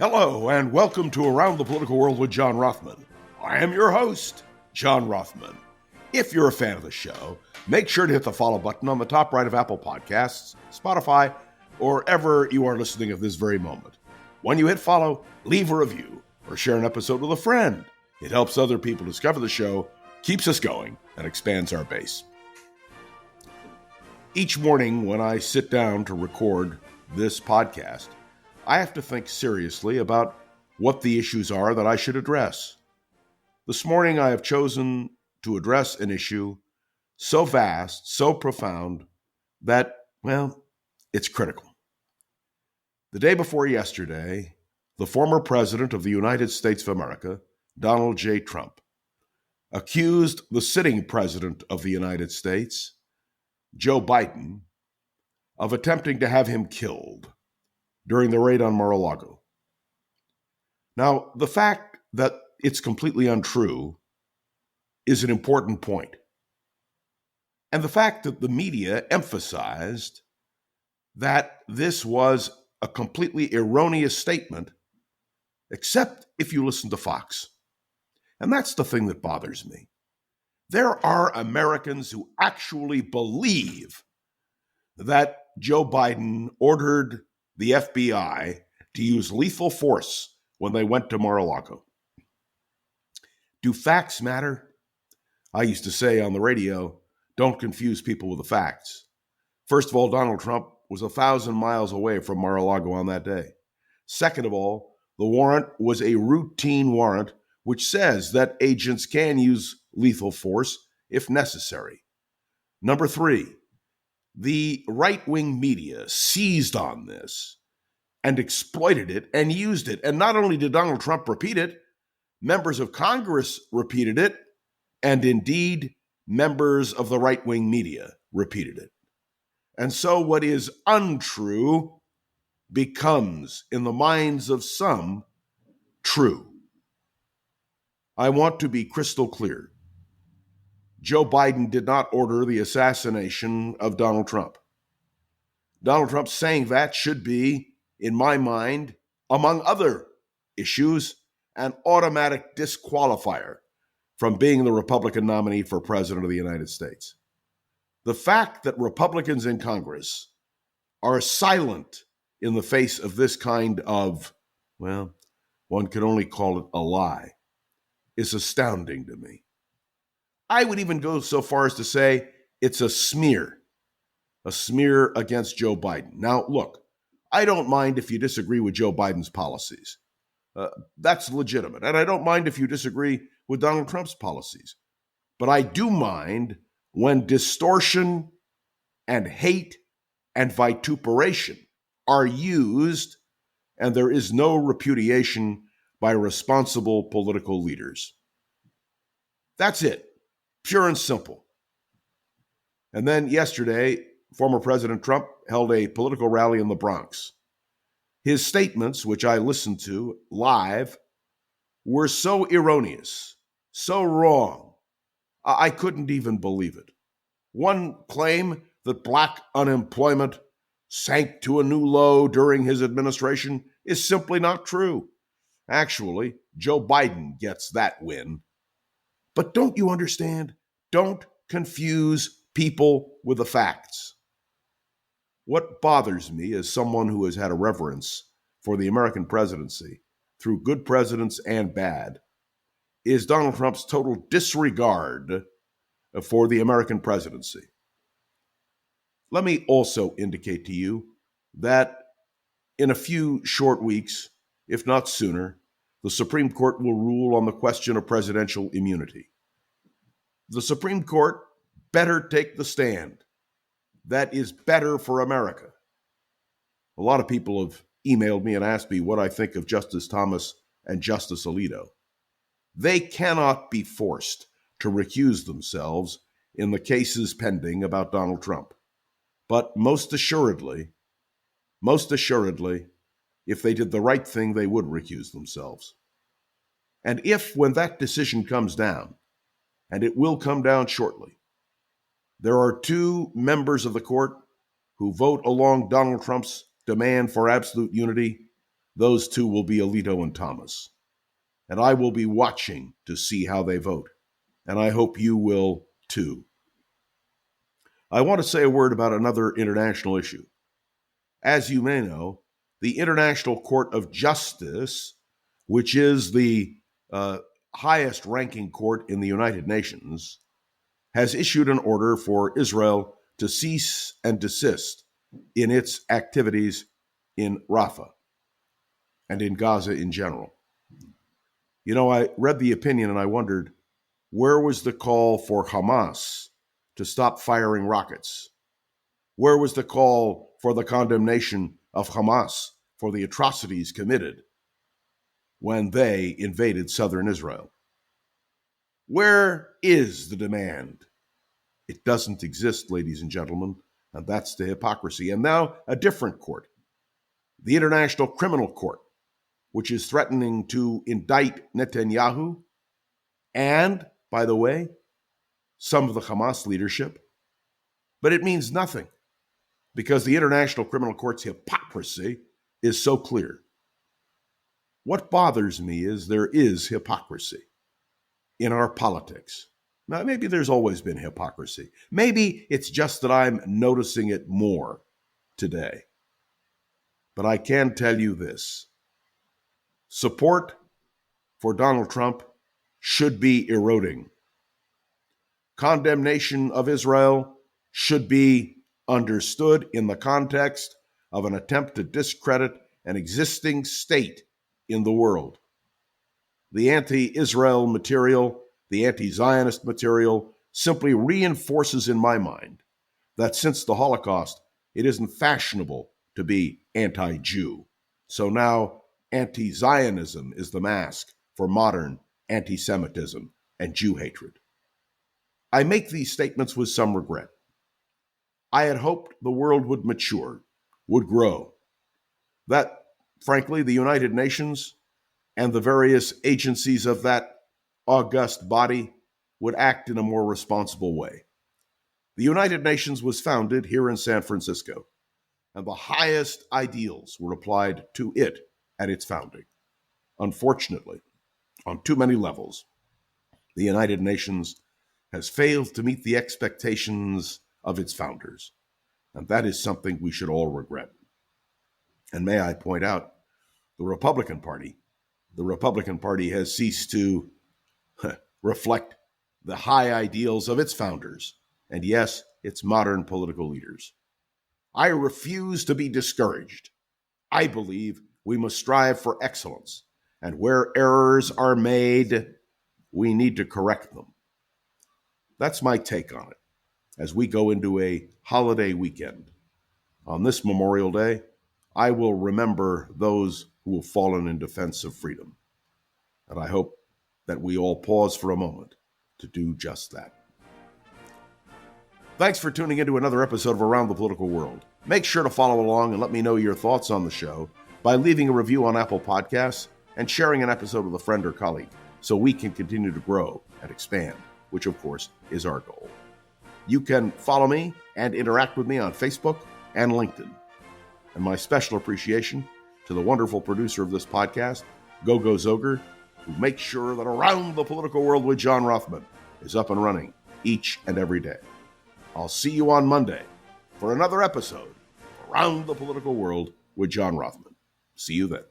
Hello, and welcome to Around the Political World with John Rothman. I am your host, John Rothman. If you're a fan of the show, make sure to hit the follow button on the top right of Apple Podcasts, Spotify, or wherever you are listening at this very moment. When you hit follow, leave a review or share an episode with a friend. It helps other people discover the show, keeps us going, and expands our base. Each morning when I sit down to record this podcast, I have to think seriously about what the issues are that I should address. This morning, I have chosen to address an issue so vast, so profound, that, it's critical. The day before yesterday, the former president of the United States of America, Donald J. Trump, accused the sitting president of the United States, Joe Biden, of attempting to have him killed during the raid on Mar-a-Lago. Now, the fact that it's completely untrue is an important point. And the fact that the media emphasized that this was a completely erroneous statement, except if you listen to Fox. And that's the thing that bothers me. There are Americans who actually believe that Joe Biden ordered the FBI to use lethal force when they went to Mar-a-Lago. Do facts matter? I used to say on the radio, don't confuse people with the facts. First of all, Donald Trump was 1,000 miles away from Mar-a-Lago on that day. Second of all, the warrant was a routine warrant which says that agents can use lethal force if necessary. Number three, the right-wing media seized on this and exploited it and used it. And not only did Donald Trump repeat it, members of Congress repeated it, and indeed, members of the right-wing media repeated it. And so what is untrue becomes, in the minds of some, true. I want to be crystal clear. Joe Biden did not order the assassination of Donald Trump. Donald Trump saying that should be, in my mind, among other issues, an automatic disqualifier from being the Republican nominee for president of the United States. The fact that Republicans in Congress are silent in the face of this kind of, one can only call it a lie, is astounding to me. I would even go so far as to say it's a smear against Joe Biden. Now, look, I don't mind if you disagree with Joe Biden's policies. That's legitimate. And I don't mind if you disagree with Donald Trump's policies. But I do mind when distortion and hate and vituperation are used and there is no repudiation by responsible political leaders. That's it. Pure and simple. And then yesterday, former President Trump held a political rally in the Bronx. His statements, which I listened to live, were so erroneous, so wrong, I couldn't even believe it. One claim that black unemployment sank to a new low during his administration is simply not true. Actually, Joe Biden gets that win. But don't you understand? Don't confuse people with the facts. What bothers me as someone who has had a reverence for the American presidency through good presidents and bad is Donald Trump's total disregard for the American presidency. Let me also indicate to you that in a few short weeks, if not sooner, the Supreme Court will rule on the question of presidential immunity. The Supreme Court better take the stand. That is better for America. A lot of people have emailed me and asked me what I think of Justice Thomas and Justice Alito. They cannot be forced to recuse themselves in the cases pending about Donald Trump. But most assuredly, if they did the right thing, they would recuse themselves. And if, when that decision comes down, and it will come down shortly, there are two members of the court who vote along Donald Trump's demand for absolute unity, those two will be Alito and Thomas. And I will be watching to see how they vote. And I hope you will too. I want to say a word about another international issue. As you may know, the International Court of Justice, which is the highest ranking court in the United Nations, has issued an order for Israel to cease and desist in its activities in Rafah and in Gaza in general. You know, I read the opinion and I wondered, where was the call for Hamas to stop firing rockets? Where was the call for the condemnation of Hamas for the atrocities committed when they invaded southern Israel? Where is the demand? It doesn't exist, ladies and gentlemen, and that's the hypocrisy. And now a different court, the International Criminal Court, which is threatening to indict Netanyahu and, by the way, some of the Hamas leadership. But it means nothing because the International Criminal Court's hypocrisy is so clear. What bothers me is there is hypocrisy in our politics. Now, maybe there's always been hypocrisy. Maybe it's just that I'm noticing it more today. But I can tell you this. Support for Donald Trump should be eroding. Condemnation of Israel should be understood in the context of an attempt to discredit an existing state in the world. The anti-Israel material, the anti-Zionist material, simply reinforces in my mind that since the Holocaust, it isn't fashionable to be anti-Jew. So now anti-Zionism is the mask for modern anti-Semitism and Jew hatred. I make these statements with some regret. I had hoped the world would mature, would grow, that, frankly, the United Nations and the various agencies of that august body would act in a more responsible way. The United Nations was founded here in San Francisco, and the highest ideals were applied to it at its founding. Unfortunately, on too many levels, the United Nations has failed to meet the expectations of its founders, and that is something we should all regret. And may I point out, the Republican Party has ceased to reflect the high ideals of its founders, and yes, its modern political leaders. I refuse to be discouraged. I believe we must strive for excellence, and where errors are made, we need to correct them. That's my take on it as we go into a holiday weekend. On this Memorial Day, I will remember those who have fallen in defense of freedom. And I hope that we all pause for a moment to do just that. Thanks for tuning into another episode of Around the Political World. Make sure to follow along and let me know your thoughts on the show by leaving a review on Apple Podcasts and sharing an episode with a friend or colleague so we can continue to grow and expand, which of course is our goal. You can follow me and interact with me on Facebook and LinkedIn. And my special appreciation to the wonderful producer of this podcast, Gogo Zoger, who makes sure that Around the Political World with John Rothman is up and running each and every day. I'll see you on Monday for another episode of Around the Political World with John Rothman. See you then.